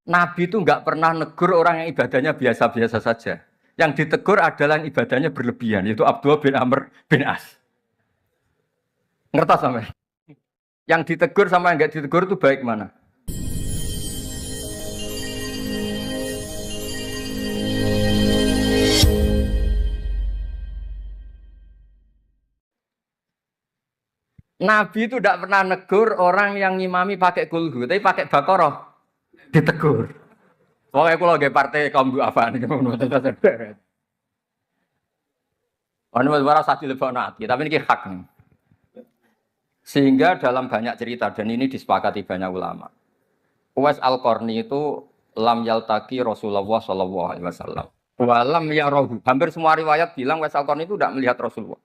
Nabi itu nggak pernah negur orang yang ibadahnya biasa-biasa saja. Yang ditegur adalah yang ibadahnya berlebihan, yaitu Abdullah bin Amr bin As. Ngerti sampai? Yang ditegur sama yang nggak ditegur itu baik mana? Nabi itu tidak pernah negur orang yang ngimami pakai kulhu, tapi pakai bakoroh ditegur. Pokoknya aku lagi partai kaum duafa nih, kamu nonton terus. Ini suara satu lebih nanti, tapi ini hak nih. Sehingga dalam banyak cerita dan ini disepakati banyak ulama. Uwais Al-Qarni itu lam yaltaki Rasulullah Shallallahu Alaihi Wasallam. Walam ya rohu. Hampir semua riwayat bilang Uwais Al-Qarni itu tidak melihat Rasulullah.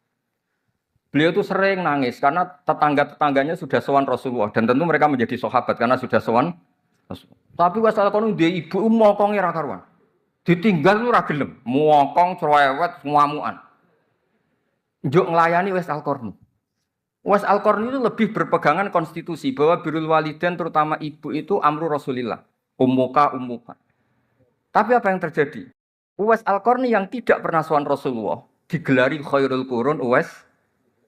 Beliau itu sering nangis karena tetangga-tetangganya sudah sowan Rasulullah dan tentu mereka menjadi sahabat karena sudah sowan Rasulullah. Tapi Uwais Al-Qarni dia ibu mokongnya ra karuan. Ditinggal lu ra gelem, mokong cerewet ngamuan. Njuk nglayani Uwais Al-Qarni. Uwais Al-Qarni itu lebih berpegangan konstitusi bahwa birrul walidain terutama ibu itu amru Rasulillah. Ummuka. Tapi apa yang terjadi? Uwais Al-Qarni yang tidak pernah sowan Rasulullah digelari khairul qurun Uwais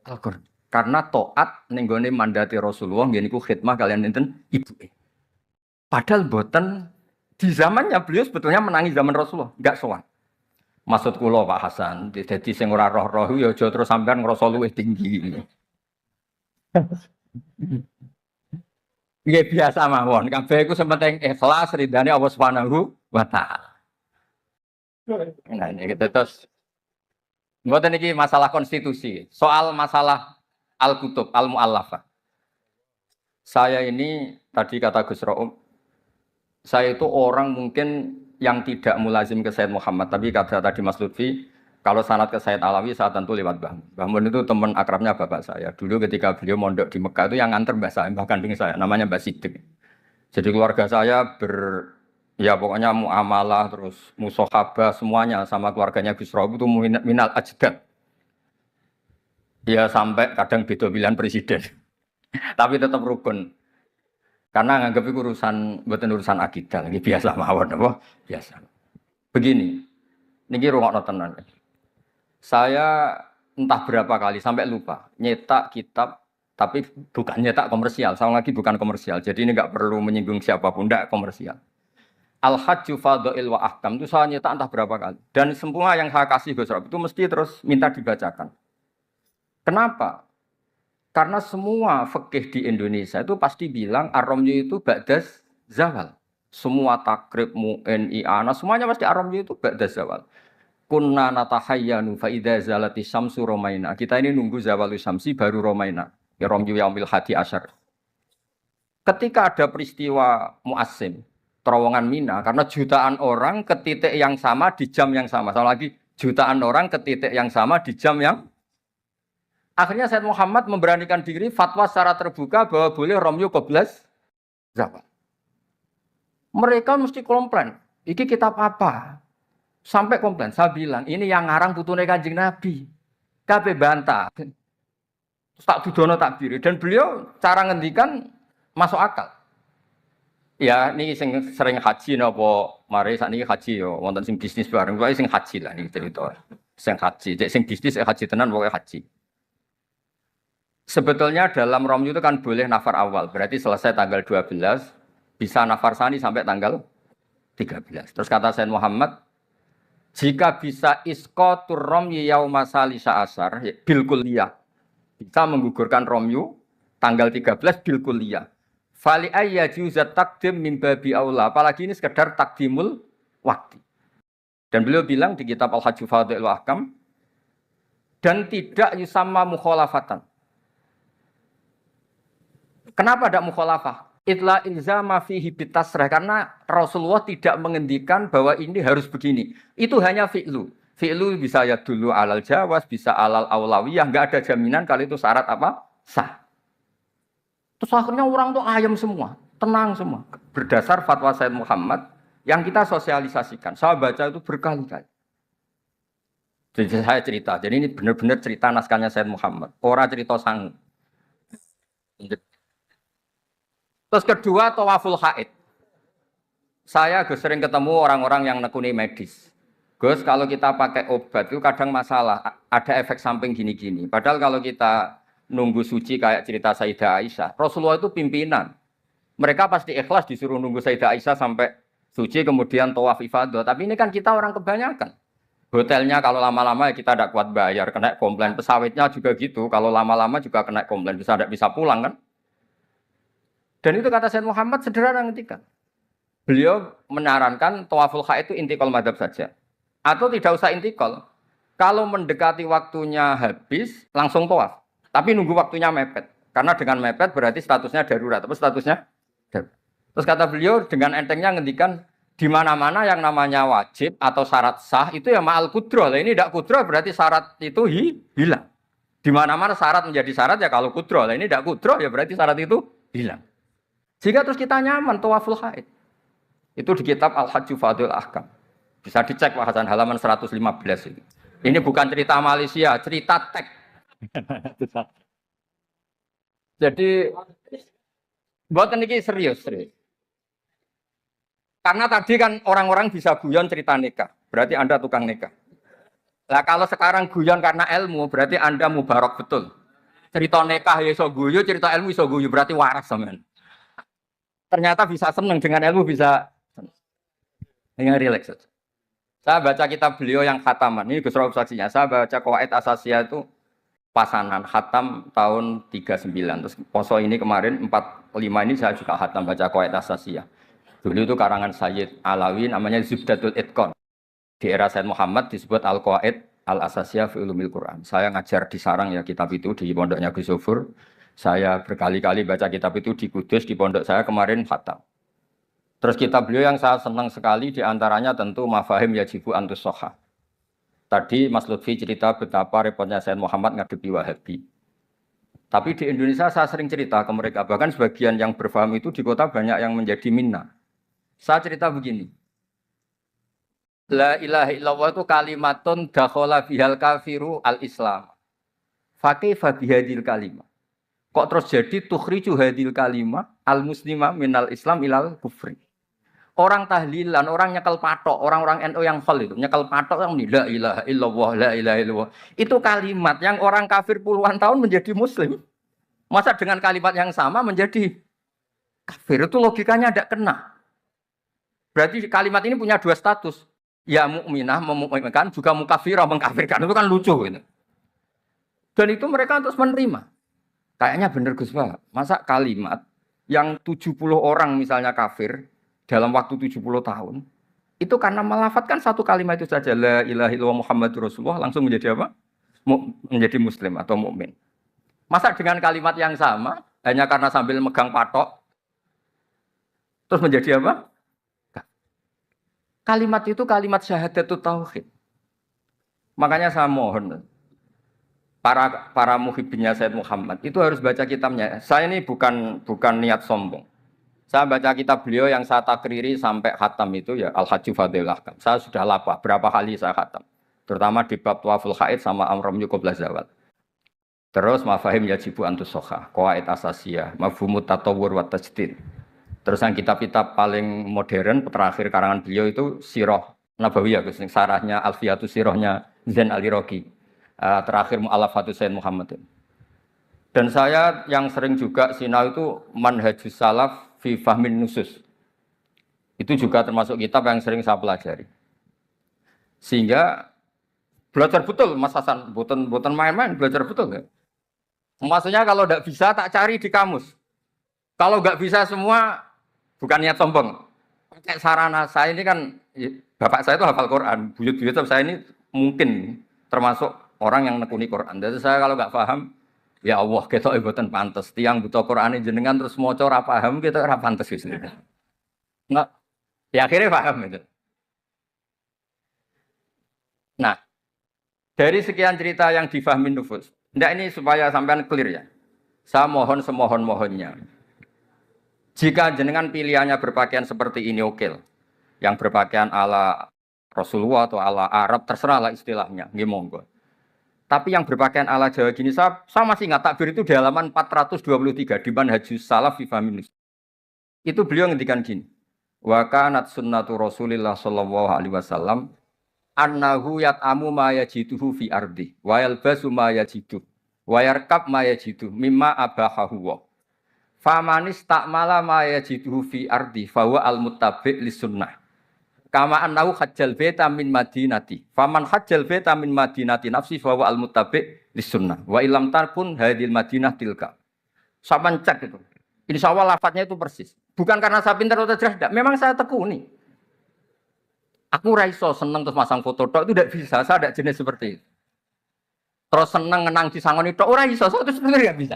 Al-Qarni. Karena taat ning gone mandate Rasulullah nggih niku khidmah kalian enten ibuke. Padahal boten di zamannya beliau sebetulnya menangi zaman Rasulullah, enggak sowan. Maksud kula Pak Hasan, dadi sing ora roh-roh ya aja terus sampean ngrasa luwih tinggi. Nggih biasa mawon, kabeh iku sementing ikhlas ridane Allah Subhanahu wa taala. Nah, ini kita terus mboten iki masalah konstitusi, soal masalah Al-Kutub, Al-Mu'allafah. Saya ini tadi kata Gus Raum, saya itu orang mungkin yang tidak mulazim ke Sayyid Muhammad, tapi kata tadi Mas Lutfi, kalau sanad ke Sayyid Alawi saya tentu lewat Mbah. Mbah Mun itu teman akrabnya bapak saya. Dulu ketika beliau mondok di Mekah itu yang nganter Mbah saya, Mbah kandung saya, namanya Mbah Sidik. Jadi keluarga saya ya pokoknya muamalah terus musohabah semuanya sama keluarganya Gus Raub itu minal ajdad. Ya sampai kadang beda pilihan presiden. Tapi tetap rukun. Karena nganggap itu urusan akidah, lagi biasa mawon apa? Biasa. Begini, niki rungokno tenan. Saya entah berapa kali sampai lupa nyetak kitab, tapi bukan nyetak komersial. Sama lagi bukan komersial. Jadi ini nggak perlu menyinggung siapapun, enggak komersial. Al-Hajju Fadha'il wa Ahkam itu saya nyetak entah berapa kali. Dan semua yang saya kasih Gus Rob itu mesti terus minta dibacakan. Kenapa? Karena semua fikih di Indonesia itu pasti bilang ar-ramyu itu ba'das zawal. Semua takrib, mu'in, i'ana, semuanya pasti ar-ramyu itu ba'das zawal. Kunna natahayyanu fa idza zalati syamsu romaina. Kita ini nunggu zawalu syamsi baru romaina. Ya ramyu yaumil hadi asyar. Ketika ada peristiwa mu'assim, terowongan Mina, karena jutaan orang ke titik yang sama di jam yang sama. Sama lagi, jutaan orang ke titik yang sama di jam yang akhirnya Sayyid Muhammad memberanikan diri fatwa secara terbuka bahwa boleh Romyo keblas zawal. Mereka mesti komplain. Iki kitab apa? Sampai komplain. Saya bilang, ini yang ngarang putune Kanjeng Nabi. Kabeh bantah. Terus tak dudono takbiri. Dan beliau cara ngendikan masuk akal. Ya, ini sering haji napa mari sakniki haji yo wonten sing bisnis bareng. Pokoke sing haji lah niki cerita. Sing haji, sing bisnis haji tenan pokoke haji. Sebetulnya dalam Romyu itu kan boleh nafar awal, berarti selesai tanggal 12, bisa nafar sani sampai tanggal 13. Terus kata Sayyid Muhammad, jika bisa iskotur Romyu yauma salisa asar, bil kulliyah, bisa menggugurkan Romyu tanggal 13 bil kulliyah. Fali ayyajuzat takdim min babi aula, apalagi ini sekedar takdimul waktu. Dan beliau bilang di kitab Al-Hajju Fadha'il wa Ahkam, dan tidak yusamma mukhalafatan. Kenapa ada mukhalafah? Itla ilzama fihi bitasrah, karena Rasulullah tidak mengendikan bahwa ini harus begini. Itu hanya fi'lu. Fi'lu bisa ya dulu alal jawaz, bisa alal aulawiyah, enggak ada jaminan kalau itu syarat apa? Sah. Terus akhirnya orang tuh ayam semua, tenang semua. Berdasar fatwa Sayyid Muhammad yang kita sosialisasikan. Saya baca itu berkali-kali. Jadi saya cerita. Jadi ini benar-benar cerita naskahnya Sayyid Muhammad. Orang cerita sang. Terus kedua tawaful haid. saya Gus sering ketemu orang-orang yang nekuni medis. Gus, kalau kita pakai obat itu kadang masalah, ada efek samping gini-gini. Padahal kalau kita nunggu suci kayak cerita Sayyidah Aisyah, Rasulullah itu pimpinan. Mereka pasti ikhlas disuruh nunggu Sayyidah Aisyah sampai suci kemudian tawaf ifadah. Tapi ini kan kita orang kebanyakan. Hotelnya kalau lama-lama ya kita tidak kuat bayar, kena komplain. Pesawatnya juga gitu, kalau lama-lama juga kena komplain, tidak bisa pulang kan. Dan itu kata Sayyid Muhammad sederhana ketika. Beliau menyarankan tawaful haid itu intikal madhab saja. Atau tidak usah intikal. Kalau mendekati waktunya habis, langsung tawaf. Tapi nunggu waktunya mepet. Karena dengan mepet berarti statusnya darurat. Apa statusnya? Darurat. Terus kata beliau dengan entengnya ngendikan di mana-mana yang namanya wajib atau syarat sah itu ya ma'al kudroh. Ini tidak kudroh berarti syarat itu hilang. Di mana-mana syarat menjadi syarat ya kalau kudroh. Ini tidak kudroh ya berarti syarat itu hilang. Sehingga terus kita nyaman tawaful haid. Itu di kitab Al-Hajju Fadhil Ahkam. Bisa dicek Pak Hasan halaman 115 ini. Ini bukan cerita Malaysia, cerita teks. Jadi buat ini serius. Karena tadi kan orang-orang bisa guyon cerita nikah, berarti Anda tukang nikah. Nah kalau sekarang guyon karena ilmu, berarti Anda mubarok betul. Cerita nikah ya iso guyu, cerita ilmu iso guyu, berarti waras sampean. Ternyata bisa seneng dengan ilmu bisa dengan rileks saja. Saya baca kitab beliau yang khataman, ini Gus Rauf saksinya. Saya baca Qawaid Asasiyah itu pasanan khatam tahun 39. Terus poso ini kemarin 45 ini saya juga khatam baca Qawaid Asasiyah. Dulu itu karangan Sayyid Alawi namanya Zubdatul Itqan. Di era Sayyid Muhammad disebut Al-Qawaid Al-Asasiyah fi Ulumil Quran. Saya ngajar di sarang ya kitab itu di pondoknya Gus Zufur. Saya berkali-kali baca kitab itu di Kudus, di pondok saya kemarin khatam. Terus kitab beliau yang saya senang sekali diantaranya tentu Mafahim Yajibu Antus Soha. Tadi Mas Lutfi cerita betapa repotnya Sayyid Muhammad ngadepi Wahabi. Tapi di Indonesia saya sering cerita ke mereka, bahkan sebagian yang berfaham itu di kota banyak yang menjadi minna. Saya cerita begini. La ilaha illallah itu kalimatun dakhala bihal kafiru al-Islam. Fakaifa bihadil kalimah. Kok terus jadi tukhriju hadil kalimah al-muslimah minal Islam ilal kufri. Orang tahlilan, orang nyekel patok, orang-orang NU yang khol itu nyekel patok yang la ilaha illallah, la ilaha illallah. Itu kalimat yang orang kafir puluhan tahun menjadi muslim. Masa dengan kalimat yang sama menjadi kafir, itu logikanya tidak kena. Berarti kalimat ini punya dua status. Ya mukminah memukminkan, juga mukafirah mengkafirkan. Itu kan lucu gitu. Dan itu mereka terus menerima. Kayaknya benar Gus Pak. Masa kalimat yang 70 orang misalnya kafir dalam waktu 70 tahun, itu karena melafatkan satu kalimat itu saja, la ilaha illallah Muhammadur Rasulullah, langsung menjadi apa? Menjadi muslim atau mukmin. Masa dengan kalimat yang sama, hanya karena sambil megang patok, terus menjadi apa? Kalimat itu kalimat syahadatut tauhid. Makanya saya mohon, para muhibbinya Sayyid Muhammad, itu harus baca kitabnya. Saya ini bukan niat sombong. Saya baca kitab beliau yang saya takriri sampai khatam itu ya Al-Hajju Fadhil Ahkam. Saya sudah lapar berapa kali saya khatam. Terutama di bab Tawaful Haid sama Amram Qabla Zawal. Terus Mafahim Yajibu Antus Soha, Qawaid Asasiyah, Mafhumut Tatawwur wa Tajdid. Terus yang kitab-kitab paling modern terakhir karangan beliau itu Sirah Nabawiyah, sarahnya Alfiyatus Sirahnya Zain Al-Iraqi. Terakhir Mu'alafatus Sayyid Muhammad. Dan saya yang sering juga sinau itu Manhajus Salaf fi Fahmin Nusus. Itu juga termasuk kitab yang sering saya pelajari. Sehingga belajar betul Mas Hasan, bukan main-main, belajar betul ya. Maksudnya kalau tidak bisa tak cari di kamus. Kalau nggak bisa semua bukan niat sombong. Pakai sarana saya ini kan bapak saya itu hafal Quran, buyut-buyut saya ini mungkin termasuk orang yang nekuni Quran. Jadi saya kalau nggak paham, ya Allah, kita ibutan pantas. Tiang buta Quran jenengan terus mau ora paham, kita ora pantas gitu. Nggak, ya akhirnya paham itu. Nah, dari sekian cerita yang difahami nufus, ndak ini supaya sampean clear ya. Saya mohon semohon-mohonnya. Jika jenengan pilihannya berpakaian seperti ini oke. Yang berpakaian ala Rasulullah atau ala Arab terserah lah istilahnya, nggih monggo. Tapi yang berpakaian ala Jawa gini, saya masih ingat takbir itu di halaman 423 di Manhajus Salaf fi Fahmin Nusus. Itu beliau ngendikan gini. Wa kanat sunnatu Rasulillah sallallahu alaihi wasallam annahu yat'amu ma yajiduhu fi ardi wa yalbasu ma yajidu wa yarkab ma yajidu mimma abahahu wa famanis ta'mala ma yajiduhu fi ardi fa huwa al-muttabi' lis-sunnah kama annahu hajjal baita min madinati faman hajjal baita min madinati nafsi fa huwa al-muttabi' lis-sunnah wa illam takun hadil madinah tilka. Sampeyan cek itu. Insyaallah lafadznya itu persis. Bukan karena saya pintar atau cerdas, tidak. Memang saya tekuni. Aku raiso seneng terus masang foto tok itu tidak bisa. Saya tidak jenis seperti itu. Terus seneng ngenang di sangon itu ora iso. Saya itu sebenarnya tidak bisa.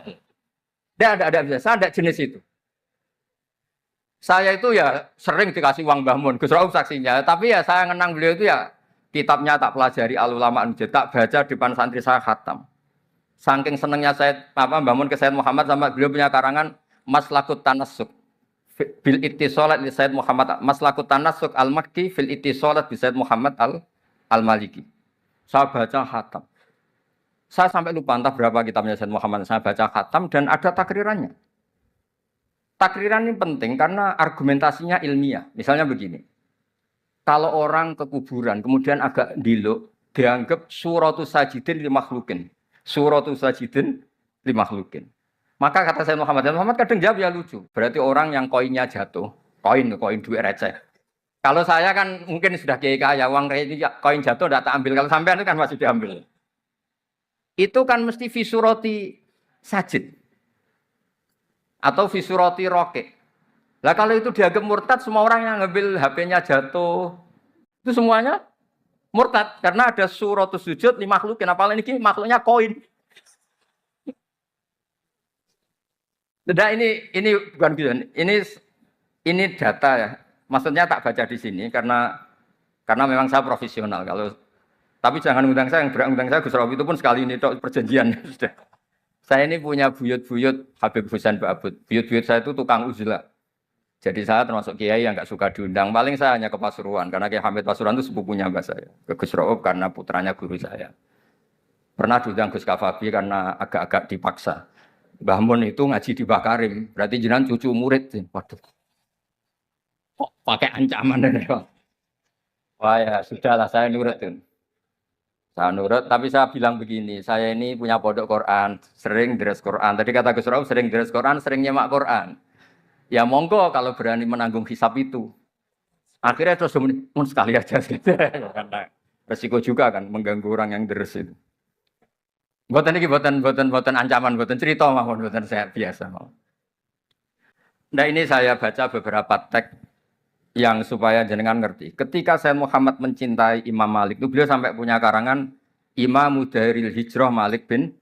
Tidak bisa. Saya tidak jenis itu. Saya itu ya sering dikasih uang Mbah Mun, Gus Rauf saksinya. Tapi ya saya ngenang beliau itu ya kitabnya tak pelajari Al Ulama An-Nujad, tak baca depan santri saya khatam. Saking senengnya saya Mbah Mun ke Sayyid Muhammad sama beliau punya karangan Maslakut Tanassuk bil ittisalat li Sayyid Muhammad Maslakut Tanassuk al-Makki fil ittisalat bi Sayyid Muhammad al-Maliki. Saya baca khatam. Saya sampai lupa entah berapa kitabnya Sayyid Muhammad. Saya baca khatam dan ada takrirannya. Takriran ini penting karena argumentasinya ilmiah. Misalnya begini. Kalau orang ke kuburan kemudian agak diluk, dianggap suratus sajidin li makhlukin. Suratus sajidin li makhlukin. Maka kata Sayyid Muhammad kadang jawab ya lucu. Berarti orang yang koinnya jatuh, koin duit receh. Kalau saya kan mungkin sudah kaya, uang koin jatuh tidak tak ambil. Kalau sampean itu kan masih diambil. Itu kan mesti fisuroti sajid. Atau fisuroti roke. Lah kalau itu dianggap murtad, semua orang yang ngambil HP-nya jatuh. Itu semuanya murtad. Karena ada suratus sujud, li makhlukin. Apalagi ini makhluknya koin. Tidak, ini bukan gitu. Ini data ya. Maksudnya tak baca di sini karena memang saya profesional. Tapi jangan undang saya, yang berundang saya Gus Rauf itu pun sekali ini perjanjian. Saya ini punya buyut-buyut Habib Husain Ba'abud. Buyut-buyut saya itu tukang uzlah. Jadi saya termasuk kiai yang nggak suka diundang. Paling saya hanya ke Pasuruan karena Kiai Hamid Pasuruan itu sepupunya mbak saya. Ke Gus Rauf karena putranya guru saya. Pernah diundang Gus Kafabi karena agak-agak dipaksa. Mbah Mun itu ngaji di Bakarim, berarti jenengan cucu murid. Waduh. Kok pakai ancaman ini, Pak? Wah ya, sudahlah saya nurut. Saya nurut, tapi saya bilang begini, saya ini punya pondok Quran, sering deres Quran. Tadi kata Gus Rauf sering deres Quran, sering nyemak Quran. Ya monggo kalau berani menanggung hisab itu. Akhirnya terus sekali aja. Karena resiko juga kan mengganggu orang yang deres itu. Buatan ini buatan ancaman, buatan cerita mawon, buatan saya biasa mawon. Nah ini saya baca beberapa teks yang supaya jenengan ngerti. Ketika Sayyid Muhammad mencintai Imam Malik itu beliau sampai punya karangan Imam Mudaril Hijrah Malik bin.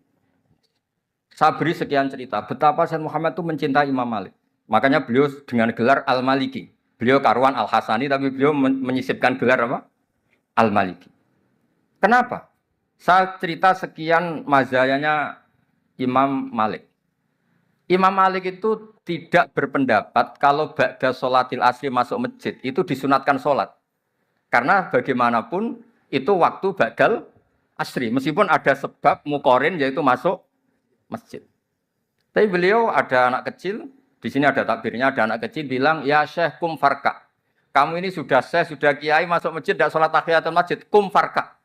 Saya beri sekian cerita betapa Sayyid Muhammad itu mencintai Imam Malik. Makanya beliau dengan gelar Al-Maliki. Beliau karuan Al-Hasani tapi beliau menyisipkan gelar apa? Al-Maliki. Kenapa? Saya cerita sekian mazhayanya Imam Malik. Imam Malik itu tidak berpendapat kalau ba'da sholatil asri masuk masjid itu disunatkan sholat. Karena bagaimanapun itu waktu ba'dal asri. Meskipun ada sebab mukorin yaitu masuk masjid. Tapi beliau ada anak kecil, di sini ada takbirnya, ada anak kecil bilang, ya Syekh kum farka. Kamu ini sudah Syekh, sudah kiai masuk masjid, tidak sholat tahiyatul masjid, kum farka.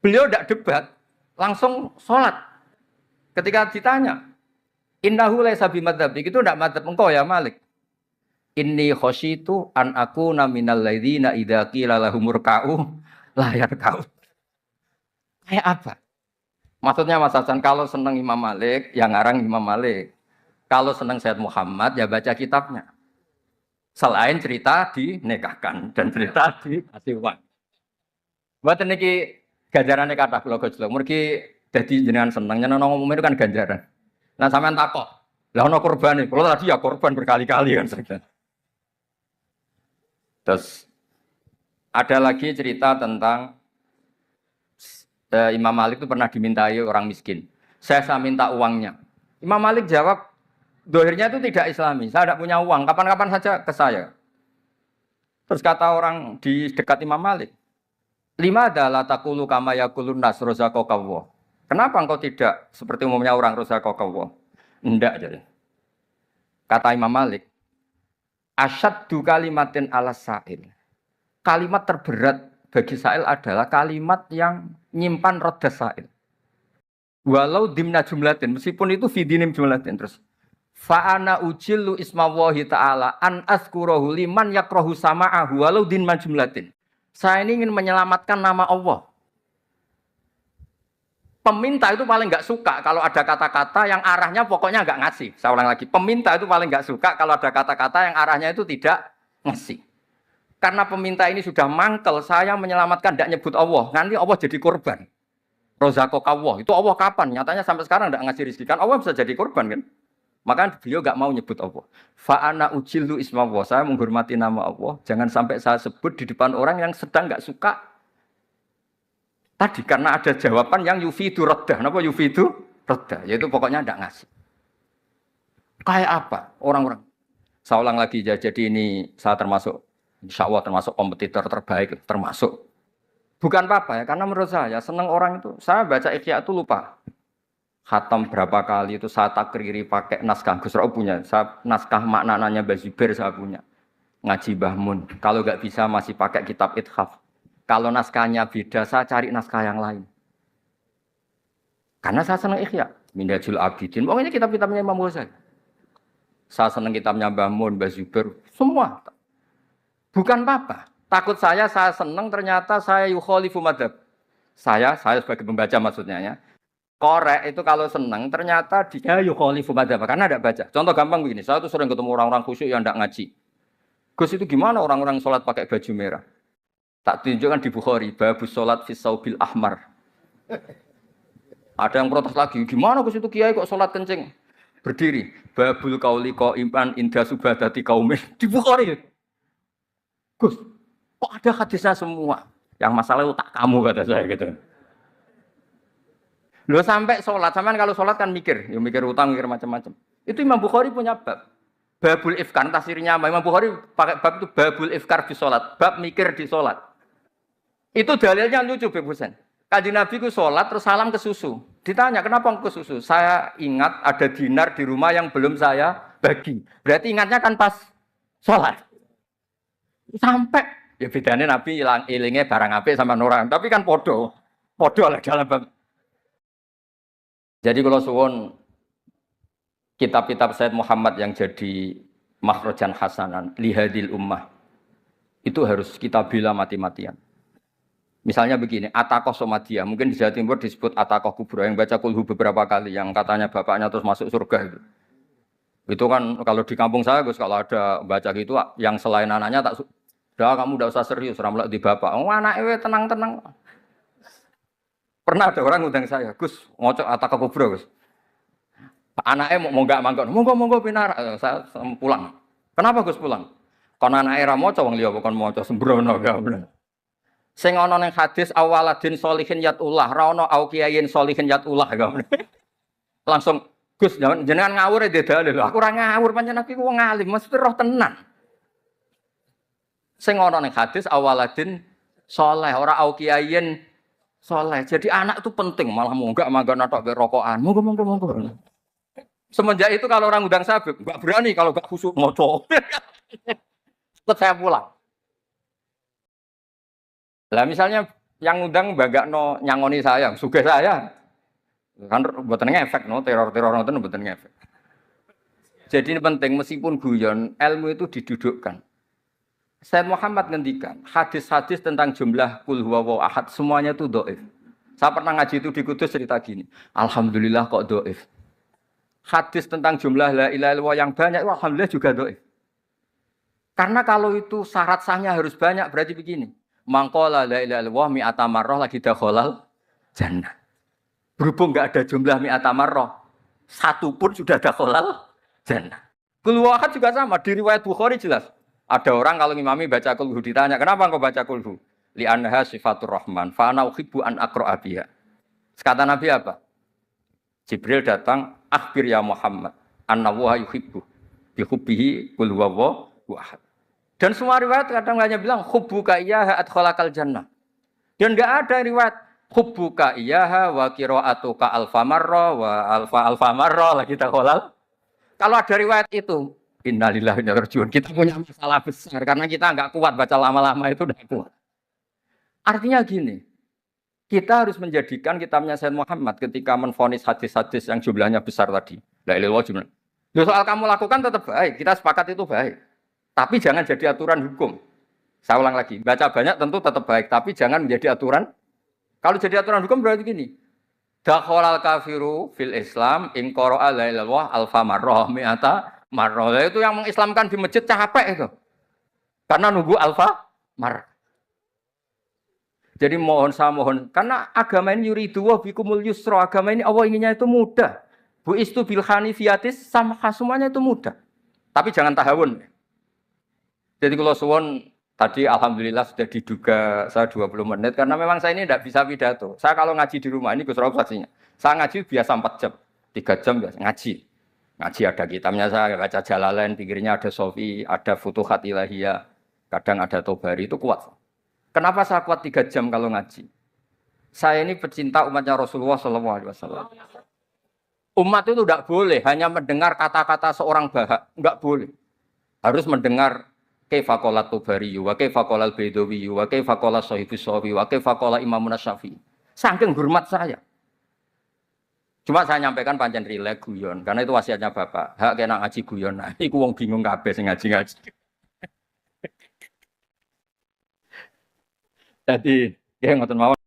Beliau tidak debat, langsung sholat. Ketika ditanya, innahu laisa bimadzhabik, itu tidak madzhab engkau ya Malik. Inni khosyitu an akuna minal ladzina idza qila lahumur ka'u la yarka'u. Kayak apa? Maksudnya Mas Hasan, kalau senang Imam Malik, ya ngarang Imam Malik. Kalau senang Sayyid Muhammad, ya baca kitabnya. Selain cerita dinikahkan dan cerita dikasih uang. Buat ini ganjarannya kata kula gojlok. Mergi dadi jenengan seneng nyeneng ngomong itu kan ganjaran. Nah sampean takok, lah ono korban nih. Kalau tadi ya korban berkali-kali kan. Terus ada lagi cerita tentang Imam Malik itu pernah dimintai orang miskin. Saya minta uangnya. Imam Malik jawab, dohirnya itu tidak Islami. Saya tidak punya uang. Kapan-kapan saja ke saya. Terus kata orang di dekat Imam Malik, lima adalah takulu kama yakulun nas rozaqallah. Kenapa engkau tidak seperti umumnya orang rozaqallah? Enggak jadi. Kata Imam Malik, Asyaddu kalimatin ala sa'il. Kalimat terberat bagi sa'il adalah kalimat yang nyimpan roda sa'il. Walau dimna jumlatin, meskipun itu fidinim jumlatin terus. Fa'ana ujillu ismawahi ta'ala an azkurahu liman yakrohu sama'ahu walau dimna jumlatin. Saya ini ingin menyelamatkan nama Allah. Peminta itu paling nggak suka kalau ada kata-kata yang arahnya pokoknya nggak ngasih. Saya ulang lagi, peminta itu paling nggak suka kalau ada kata-kata yang arahnya itu tidak ngasih. Karena peminta ini sudah mangkel, saya menyelamatkan tidak nyebut Allah. Nanti Allah jadi korban. Rozakok Allah, itu Allah kapan? Nyatanya sampai sekarang tidak ngasih rezeki. Kan Allah bisa jadi korban kan? Maka beliau nggak mau nyebut Allah. Fa'ana ujillu ismawah, saya menghormati nama Allah. Jangan sampai saya sebut di depan orang yang sedang nggak suka. Tadi karena ada jawaban yang yufidu raddah. Kenapa yufidu raddah? Yaitu pokoknya tidak ngasih. Kayak apa orang-orang? Saya ulang lagi ya, jadi ini saya termasuk, insya Allah termasuk kompetitor terbaik, termasuk. Bukan apa-apa ya, karena menurut saya senang orang itu. Saya baca Ikhya itu lupa. Khatam berapa kali itu saya takriri pakai naskah Gus Ra'ub punya. Saya, naskah maknanya Mbah Zubair saya punya. Ngaji Mbah Mun. Kalau nggak bisa masih pakai kitab Ithaf. Kalau naskahnya beda, saya cari naskah yang lain. Karena saya senang Ikhya. Minhajul Abidin. Pokoknya kitab-kitabnya Imam Ghazali. Saya senang kitabnya Mbah Mun, Mbah Zubair. Semua. Bukan apa-apa. Takut saya senang ternyata saya yukhalifu madhab. Saya sebagai pembaca maksudnya ya. Korek itu kalau senang ternyata dia yukhalifu madhab. Karena tidak baca. Contoh gampang begini. Saya tuh sering ketemu orang-orang khusyuk yang tidak ngaji. Gus itu gimana orang-orang sholat pakai baju merah? Tak tunjukkan di Bukhari, babus sholat fis saubil ahmar. Ada yang protes lagi, gimana Gus itu kiai kok sholat kencing? Berdiri, babul kauli iman indah subadati kaumin. Di Bukhari. Gus, kok ada hadisnya semua? Yang masalah itu tak kamu kata saya gitu. Lo sampai sholat, sampean kalau sholat kan mikir, ya mikir utang, mikir macam-macam. Itu Imam Bukhari punya bab. Babul ifkar, tafsirnya Imam Bukhari pakai bab itu babul ifkar di sholat. Bab mikir di sholat. Itu dalilnya lucu, Beb Husain. Kanjeng Nabi ku sholat terus salam ke susu. Ditanya, kenapa ke susu? Saya ingat ada dinar di rumah yang belum saya bagi. Berarti ingatnya kan pas sholat. Sampai, ya bedanya Nabi ilingnya barang apik sama orang. Tapi kan podo lah dalam bab. Jadi kalau suwon kitab-kitab Sayyid Muhammad yang jadi makhrajan hasanan lihadil ummah itu harus kita bela mati-matian. Misalnya begini, Ataqah Somadiyah, mungkin di Jawa Timur disebut Ataqah Kubra yang baca kulhu beberapa kali, yang katanya bapaknya terus masuk surga itu. Itu kan kalau di kampung saya, Gus, kalau ada baca gitu, yang selain anaknya tak, udah kamu udah usah serius, ramlah di bapak. Oh anaknya tenang-tenang. Pernah ada orang ngundang saya, Gus, ngocok Ataqah Kubra, Gus. Anaknya mau nggak mangkon, monggo pinar, saya pulang. Kenapa Gus pulang? Karena anaknya ramoco, wong liya bukan moco sembrono gak. Sing ana ning hadis awaladin sholihin yatullah, ra ono au kiyayin sholihin yatullah gak. Langsung Gus jenengan ngawur e dalil. Aku ora ngawur pancen aku wong alim, mesti roh tenan. Sing ana ning hadis awaladin sholeh, ora au kiyayin sholeh. Jadi anak itu penting, malah munggah manggon atok rokokan. Monggo. Semenjak itu kalau orang undang saya enggak berani kalau enggak khusyuk ngoco. Terus saya pulang. Lah misalnya yang undang bagakno nyangoni saya, sugih saya. Kan mboten ngefek no, teror-teror ngoten mboten ngefek. Jadi ini penting meskipun guyon, ilmu itu didudukkan. Sayyid Muhammad ngendikan, hadis-hadis tentang jumlah kul huwallahu ahad semuanya itu dhaif. Saya pernah ngaji itu di Kudus cerita gini. Alhamdulillah kok dhaif. Hadis tentang jumlah la ilaha illallah yang banyak, alhamdulillah juga dhaif. Karena kalau itu syarat sahnya harus banyak, berarti begini. Mangkola la ilaha illallah mi'ata marrah lagi dakhalal jannah. Berhubung enggak ada jumlah mi'ata marrah, satu pun sudah dakhalal jannah. Qul huwahad juga sama, di riwayat Bukhari jelas. Ada orang kalau ngimami baca kulhu ditanya, "Kenapa engkau baca kulhu?" Li annaha sifatur rahman, fa ana uhibbu an aqra'a biha. Kata Nabi apa? Jibril datang, "Akhbir ya Muhammad, annallaha yuhibbu bi hubbihi qul huwallahu ahad." Dan semua riwayat kadang hanya bilang hubbuka iyyaha adkhalakal jannah. Dan enggak ada riwayat hubbuka iyyaha wa qira'atuka alfa marra wa alfa marra lagi dakhalal. Kalau ada riwayat itu, Innalillahi wa inna ilaihi raji'un. Kita punya masalah besar karena kita nggak kuat baca lama-lama itu udah kuat. Artinya gini, kita harus menjadikan kitabnya Sayyid Muhammad ketika menvonis hadis-hadis yang jumlahnya besar tadi. La ilaha illallah jumlah. Soal kamu lakukan tetap baik, kita sepakat itu baik. Tapi jangan jadi aturan hukum. Saya ulang lagi, baca banyak tentu tetap baik, tapi jangan menjadi aturan. Kalau jadi aturan hukum berarti gini. Dakhalal kafiru fil Islam in qara'a la ilaha illallah alfa marrah mi'ata marrah. Itu yang mengislamkan di masjid capek itu. Karena nunggu alfa marrah. Jadi saya mohon karena agama ini yuridu wa bikumul yusra, agama ini Allah inginnya itu mudah. Bu istu bil hanifiyatis sama semuanya itu mudah. Tapi jangan tahawun. Jadi kalau suwon tadi alhamdulillah sudah diduga saya 20 menit karena memang saya ini tidak bisa pidato. Saya kalau ngaji di rumah ini Gus Rauf saksinya. Saya ngaji biasa 4 jam, 3 jam biasa ngaji. Ngaji ada kitabnya saya baca Jalalain, pinggirnya ada Sofi, ada Futuhat Ilahiyah, kadang ada Tobari itu kuat. Kenapa saya kuat 3 jam kalau ngaji? Saya ini pecinta umatnya Rasulullah SAW. Umat itu tidak boleh hanya mendengar kata-kata seorang bahak, enggak boleh. Harus mendengar kaifa qala Tobari, wa kaifa qala Al-Baidawi, wa kaifa qala Shahibus Shafi, wa kaifa qala Imam Syafi'i. Saking hormat saya. Cuma saya nyampaikan pancen rileks guyon, karena itu wasiatnya Bapak. Hak kena ngaji guyon. Nah, iku wong bingung kabeh sing ngaji-ngaji. Jadi, ya ngoten mawon.